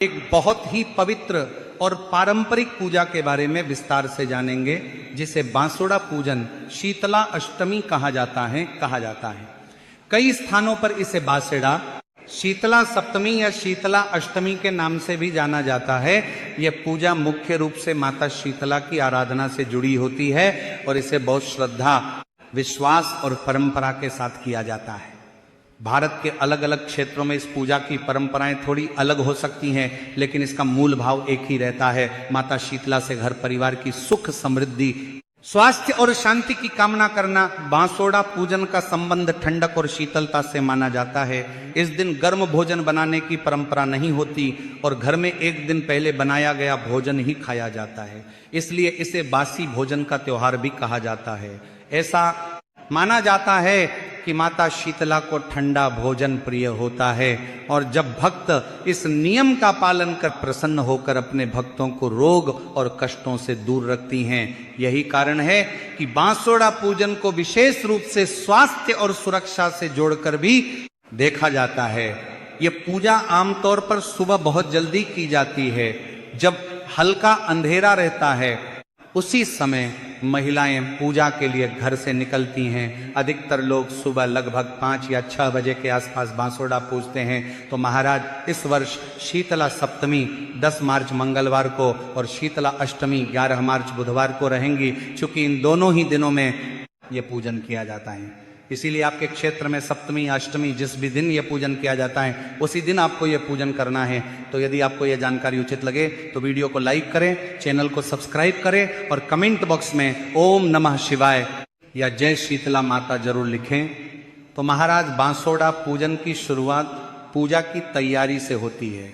एक बहुत ही पवित्र और पारंपरिक पूजा के बारे में विस्तार से जानेंगे, जिसे बांसुड़ा पूजन शीतला अष्टमी कहा जाता है। कई स्थानों पर इसे बांसुड़ा, शीतला सप्तमी या शीतला अष्टमी के नाम से भी जाना जाता है। यह पूजा मुख्य रूप से माता शीतला की आराधना से जुड़ी होती है और इसे बहुत श्रद्धा, विश्वास और परंपरा के साथ किया जाता है। भारत के अलग अलग क्षेत्रों में इस पूजा की परंपराएं थोड़ी अलग हो सकती हैं, लेकिन इसका मूल भाव एक ही रहता है। माता शीतला से घर परिवार की सुख समृद्धि, स्वास्थ्य और शांति की कामना करना। बांसुड़ा पूजन का संबंध ठंडक और शीतलता से माना जाता है। इस दिन गर्म भोजन बनाने की परंपरा नहीं होती और घर में एक दिन पहले बनाया गया भोजन ही खाया जाता है, इसलिए इसे बासी भोजन का त्योहार भी कहा जाता है। ऐसा माना जाता है कि माता शीतला को ठंडा भोजन प्रिय होता है और जब भक्त इस नियम का पालन कर प्रसन्न होकर अपने भक्तों को रोग और कष्टों से दूर रखती हैं। यही कारण है कि बांसुड़ा पूजन को विशेष रूप से स्वास्थ्य और सुरक्षा से जोड़कर भी देखा जाता है। ये पूजा आमतौर पर सुबह बहुत जल्दी की जाती है, जब हल्का अंधेरा रहता है। उसी समय महिलाएं पूजा के लिए घर से निकलती हैं। अधिकतर लोग सुबह लगभग 5 या 6 बजे के आसपास बांसुड़ा पूजते हैं। तो महाराज इस वर्ष शीतला सप्तमी 10 मार्च मंगलवार को और शीतला अष्टमी 11 मार्च बुधवार को रहेंगी, चूंकि इन दोनों ही दिनों में ये पूजन किया जाता है। इसीलिए आपके क्षेत्र में सप्तमी या अष्टमी जिस भी दिन ये पूजन किया जाता है, उसी दिन आपको ये पूजन करना है। तो यदि आपको ये जानकारी उचित लगे तो वीडियो को लाइक करें, चैनल को सब्सक्राइब करें और कमेंट बॉक्स में ओम नमः शिवाय या जय शीतला माता जरूर लिखें। तो महाराज बांसुड़ा पूजन की शुरुआत पूजा की तैयारी से होती है।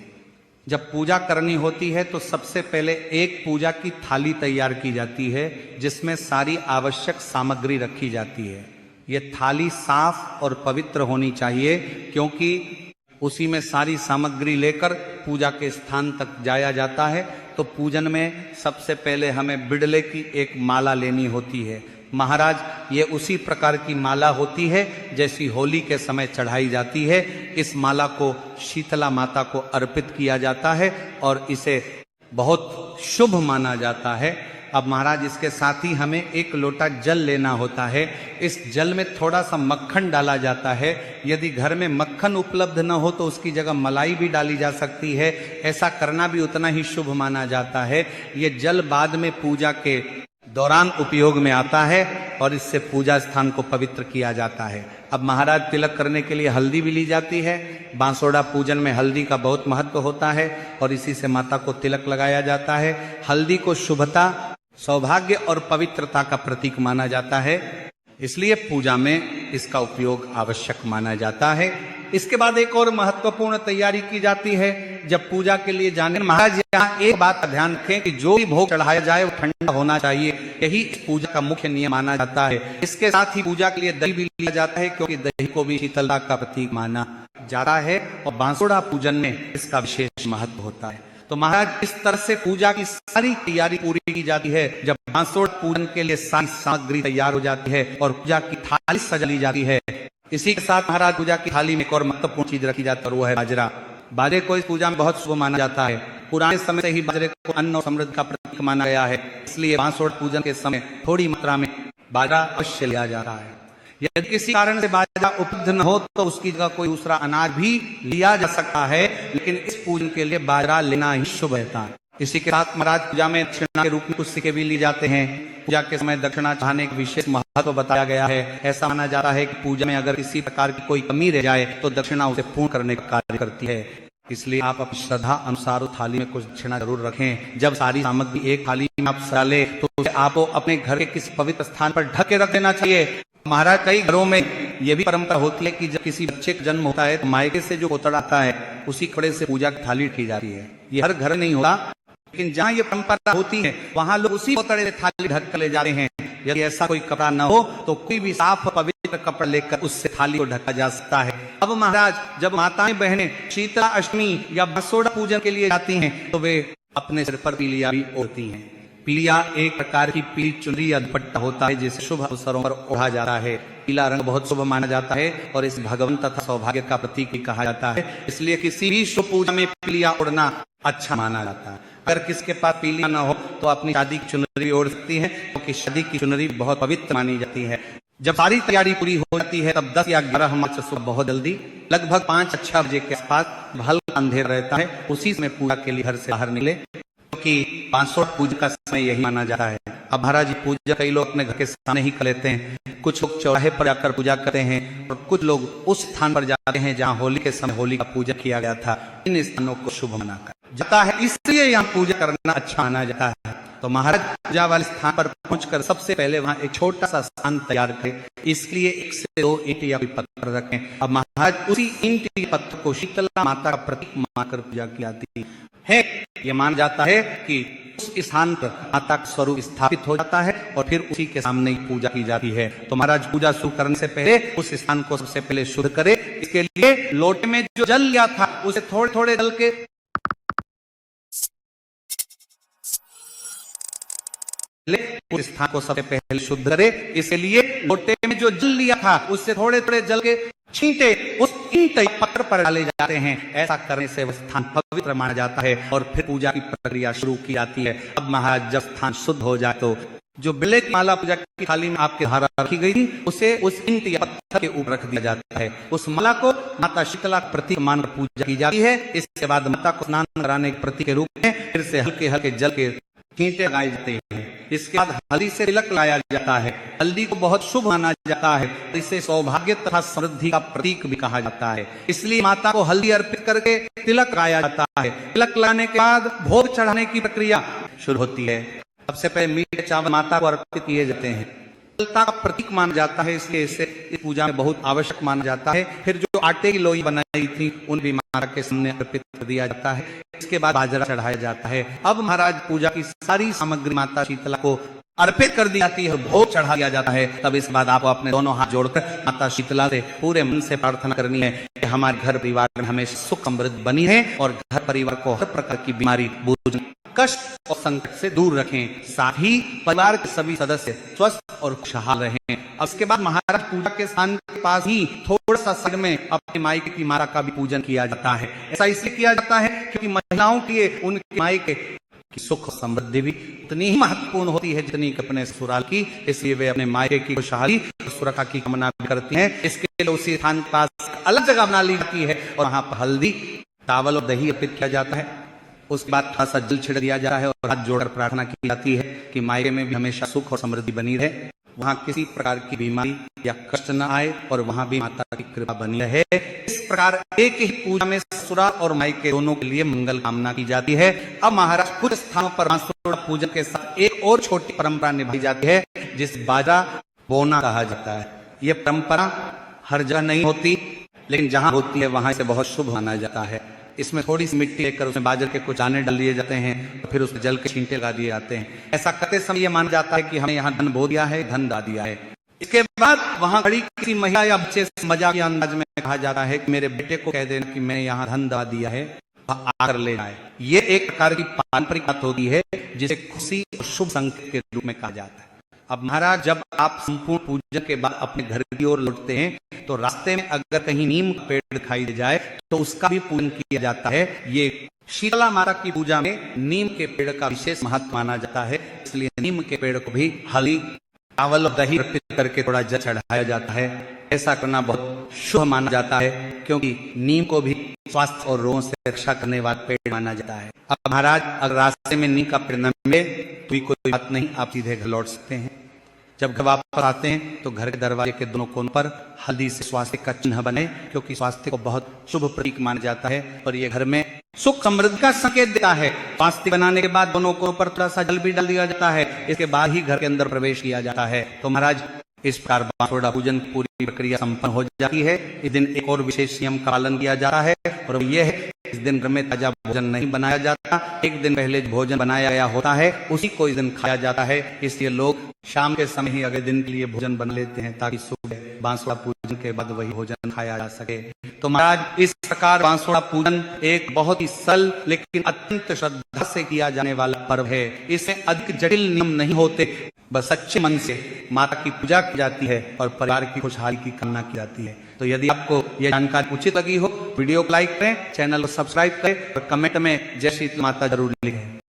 जब पूजा करनी होती है तो सबसे पहले एक पूजा की थाली तैयार की जाती है, जिसमें सारी आवश्यक सामग्री रखी जाती है। ये थाली साफ और पवित्र होनी चाहिए, क्योंकि उसी में सारी सामग्री लेकर पूजा के स्थान तक जाया जाता है। तो पूजन में सबसे पहले हमें बिड़ले की एक माला लेनी होती है। महाराज ये उसी प्रकार की माला होती है जैसी होली के समय चढ़ाई जाती है। इस माला को शीतला माता को अर्पित किया जाता है और इसे बहुत शुभ माना जाता है। अब महाराज इसके साथ ही हमें एक लोटा जल लेना होता है। इस जल में थोड़ा सा मक्खन डाला जाता है। यदि घर में मक्खन उपलब्ध न हो तो उसकी जगह मलाई भी डाली जा सकती है। ऐसा करना भी उतना ही शुभ माना जाता है। ये जल बाद में पूजा के दौरान उपयोग में आता है और इससे पूजा स्थान को पवित्र किया जाता है। अब महाराज तिलक करने के लिए हल्दी भी ली जाती है। बांसुड़ा पूजन में हल्दी का बहुत महत्व होता है और इसी से माता को तिलक लगाया जाता है। हल्दी को शुभता, सौभाग्य और पवित्रता का प्रतीक माना जाता है, इसलिए पूजा में इसका उपयोग आवश्यक माना जाता है। इसके बाद एक और महत्वपूर्ण तैयारी की जाती है। जब पूजा के लिए जाने, महाराज यहाँ एक बात का ध्यान रखें कि जो भी भोग चढ़ाया जाए वो ठंडा होना चाहिए। यही इस पूजा का मुख्य नियम माना जाता है। इसके साथ ही पूजा के लिए दही भी लिया जाता है, क्योंकि दही को भी शीतलता का प्रतीक माना जाता है और बांसुड़ा पूजन में इसका विशेष महत्व होता है। तो महाराज इस तरह से पूजा की सारी तैयारी पूरी की जाती है। जब बांसुड़ा पूजन के लिए सारी सामग्री तैयार हो जाती है और पूजा की थाली सजा ली जाती है, इसी के साथ महाराज पूजा की थाली में एक और महत्वपूर्ण चीज रखी जाती है और वो है बाजरा। बाजरे को इस पूजा में बहुत शुभ माना जाता है। पुराने समय से ही बाजरे को अन्न और समृद्धि का प्रतीक माना गया है, इसलिए बांसुड़ा पूजन के समय थोड़ी मात्रा में बाजरा अवश्य लिया जाता है। यदि किसी कारण से बाजरा उपलब्ध न हो तो उसकी जगह कोई दूसरा अनाज भी लिया जा सकता है, लेकिन इस पूजन के लिए बाजरा लेना ही शुभ रहता है। इसी के साथ महाराज पूजा में दक्षिणा के रूप में कुछ सिक्के भी लिए जाते हैं। पूजा के समय दक्षिणा चाहने का विशेष महत्व बताया गया है। ऐसा माना जाता है कि पूजा में अगर किसी प्रकार की कोई कमी रह जाए तो दक्षिणा उसे पूर्ण करने का कार्य करती है। इसलिए आप अपनी श्रद्धा अनुसार थाली में कुछ दक्षिणा जरूर रखें। जब सारी सामग्री एक थाली में आप सजा ले तो उसे आपको अपने घर के किसी पवित्र स्थान पर ढक के रख देना चाहिए। महाराज कई घरों में यह भी परंपरा होती है कि जब किसी बच्चे का जन्म होता है तो मायके से जो पोतड़ा आता है उसी कपड़े से पूजा की थाली की जाती है। ये हर घर नहीं होता, लेकिन जहाँ ये परंपरा होती है वहां लोग उसी पोतड़े से थाली ढक कर ले जाते हैं। यदि ऐसा कोई कपड़ा न हो तो कोई भी साफ पवित्र कपड़ा लेकर उससे थाली को ढका जा सकता है। अब महाराज जब माताएं बहनें शीतला अष्टमी या बांसुड़ा पूजन के लिए जाती हैं तो वे अपने सिर पर पीलिया भी ओढ़ती हैं। पीलिया एक प्रकार की पीली चुनरी या दुपट्टा होता है जिसे शुभ अवसरों पर ओढ़ा जाता है। पीला रंग बहुत शुभ माना जाता है और इस भगवान तथा सौभाग्य का प्रतीक भी कहा जाता है। इसलिए किसी भी शुभ पूजा में पीलिया ओढ़ना अच्छा माना जाता है। अगर किसके पास पीलिया ना हो तो अपनी शादी की चुनरी ओढ़ सकती है, क्योंकि शादी की चुनरी बहुत पवित्र मानी जाती है। जब सारी तैयारी पूरी हो जाती है तब 10 या 11 मार्च सुबह बहुत जल्दी लगभग 5-6 बजे के आसपास हल्का अंधेरा रहता है, उसी समय पूजा के लिए घर से बाहर निकले, क्योंकि बांसुड़ा पूजा का समय यही माना जाता है। अब महाराज पूजा कई लोग अपने घर के सामने ही कर लेते हैं, कुछ लोग चौराहे पर जाकर पूजा करते हैं और कुछ लोग उस स्थान पर जाते हैं जहाँ होली के समय होली का पूजा किया गया था। इन स्थानों को शुभ माना जाता है, इसलिए यहाँ पूजा करना अच्छा माना जाता है। तो महाराज पूजा वाले स्थान पर पहुंचकर सबसे पहले वहां एक छोटा सा स्थान तैयार करें। इसके लिए 1 से 2 ईंट या कोई पत्थर रखें। अब महाराज उसी ईंट के पत्थर को शीतला माता का प्रतीक मानकर पूजा की जाती है। ये माना जाता है कि उस स्थान पर माता का स्वरूप स्थापित हो जाता है और फिर उसी के सामने ही पूजा की जाती है। तो महाराज पूजा शुरू करने से पहले उस स्थान को सबसे पहले शुद्ध करे। इसके लिए लोटे में जो जल लिया था उसे थोड़े थोड़े जल के उस स्थान को सबसे पहले शुद्ध करे। इसके लिए लोटे में जो जल लिया था उससे थोड़े थोड़े जल के छींटे उस ईंट पत्थर पर डाले जाते हैं। ऐसा करने से वह स्थान पवित्र माना जाता है और फिर पूजा की प्रक्रिया शुरू की जाती है। अब महाराज जब स्थान शुद्ध हो जाए तो जो बेले की माला पूजा की थाली में आपके धारा रखी गई थी उसे उस ईंट या पत्थर के ऊपर रख दिया जाता है। उस माला को माता शीतला का प्रतीक मानकर पूजा की जाती है। इसके बाद माता को स्नान कराने के प्रतीक के रूप में फिर से हल्के हल्के जल के छींटे लगाए जाते हैं। इसके बाद हल्दी से तिलक लगाया जाता है। हल्दी को बहुत शुभ माना जाता है, इसे सौभाग्य तथा समृद्धि का प्रतीक भी कहा जाता है। इसलिए माता को हल्दी अर्पित करके तिलक लगाया जाता है। तिलक लगाने के बाद भोग चढ़ाने की प्रक्रिया शुरू होती है। सबसे पहले मीठे चावल माता को अर्पित किए जाते हैं। का प्रतीक माना जाता है, इसलिए इसे इस पूजा में बहुत आवश्यक माना जाता है। फिर जो आटे की लोई बनाई थी उन भी माता के सामने अर्पित कर दिया जाता है। इसके बाद बाजरा चढ़ाया जाता है। अब महाराज पूजा की सारी सामग्री माता शीतला को अर्पित कर दी जाती है, भोग चढ़ा दिया जाता है। तब इस बाद आपको अपने दोनों हाथ जोड़कर माता शीतला से पूरे मन से प्रार्थना करनी है कि हमारे घर परिवार में हमेशा सुख समृद्धि बनी है और घर परिवार को हर प्रकार की बीमारी, बोझ, कष्ट और संकट से दूर रखें। साथ ही परिवार के सभी सदस्य स्वस्थ और खुशहाल रहें। अब इसके बाद महाराज पूजा के स्थान के पास ही थोड़ा सा साइड में अपने मायके की माता का भी पूजन किया जाता है। ऐसा इसलिए किया जाता है क्योंकि महिलाओं के लिए उनके मायके की सुख समृद्धि भी उतनी ही महत्वपूर्ण होती है जितनी अपने ससुराल की। इसलिए वे अपने मायके की खुशहाली और सुरक्षा की कामना भी करती हैं। इसके लिए उसी स्थान के पास अलग जगह बना ली जाती है और वहां पर हल्दी, चावल और दही अर्पित किया जाता है। उसके बाद थोड़ा सा जल छिड़ दिया जाता है और हाथ जोड़कर प्रार्थना की जाती है कि मायके में भी हमेशा सुख और समृद्धि बनी रहे, वहां किसी प्रकार की बीमारी या कष्ट न आए और वहां भी माता की कृपा बनी रहे। इस प्रकार एक ही पूजा में ससुराल और मायके दोनों के लिए मंगल कामना की जाती है। अब महाराज कुछ स्थानों पर बांसुड़ा पूजन के साथ एक और छोटी परंपरा निभाई जाती है जिसे बाजा बोना कहा जाता है। यह परंपरा हर जगह नहीं होती, लेकिन जहां होती है वहां इसे बहुत शुभ माना जाता है। इसमें थोड़ी सी मिट्टी लेकर उसमें बाजरे के कुछ दाने डाल दिए जाते हैं और फिर उसमें जल के छींटे लगा दिए जाते हैं। ऐसा करते समय यह माना जाता है कि हमें यहाँ धन बो दिया है, धन दा दिया है। इसके बाद वहां खड़ी किसी महिला या बच्चे से मजाक के अंदाज में कहा जाता है कि मेरे बेटे को कह देना कि मैं यहाँ धन दा दिया है, आकर ले जाए। ये एक प्रकार की पारंपरिक बात होती है जिसे खुशी और शुभ संकेत के रूप में कहा जाता है। अब महाराज जब आप संपूर्ण पूजन के बाद अपने घर की ओर लौटते हैं तो रास्ते में अगर कहीं नीम का पेड़ दिखाई दे जाए तो उसका भी पूजन किया जाता है। ये शीतला माता की पूजा में नीम के पेड़ का विशेष महत्व माना जाता है, इसलिए नीम के पेड़ को भी हल्दी, चावल और दही अर्पित करके थोड़ा जल चढ़ाया जाता है। ऐसा करना बहुत शुभ माना जाता है क्योंकि नीम को भी स्वास्थ्य और रोगों से रक्षा करने वाला पेड़ माना जाता है। अब महाराज अगर रास्ते में नीम का पेड़ न मिले तो कोई बात नहीं, आप सीधे घर लौट सकते हैं। जब घर वापस आते हैं तो घर के दरवाजे के दोनों कोनों पर हल्दी से स्वास्थ्य का चिन्ह बने, क्योंकि स्वास्थ्य को बहुत शुभ प्रतीक माना जाता है और ये घर में सुख समृद्धि का संकेत देता है। स्वास्थ्य बनाने के बाद दोनों कोनों पर थोड़ा सा जल भी डाल दिया जाता है। इसके बाद ही घर के अंदर प्रवेश किया जाता है। तो महाराज इस प्रकार बांसुड़ा पूजन की पूरी प्रक्रिया संपन्न हो जाती है। इस दिन एक और विशेष नियम का पालन किया जाता है और यह है इस दिन घर में ताजा भोजन नहीं बनाया जाता। एक दिन पहले भोजन बनाया गया होता है उसी को इस दिन खाया जाता है। इसलिए लोग शाम के समय ही अगले दिन के लिए भोजन बना लेते हैं ताकि सुबह बांसुड़ा पूजन के बाद वही भोजन खाया जा सके। तो महाराज इस प्रकार बांसुड़ा पूजन एक बहुत ही सरल लेकिन अत्यंत श्रद्धा से किया जाने वाला पर्व है। इसमें अधिक जटिल नियम नहीं होते, बस सच्चे मन से माता की पूजा की जाती है और परिवार की खुशहाली की कामना की जाती है। तो यदि आपको यह जानकारी उचित लगी हो, वीडियो को लाइक करें, चैनल को सब्सक्राइब करें और कमेंट में जय शीतला माता जरूर लिखें।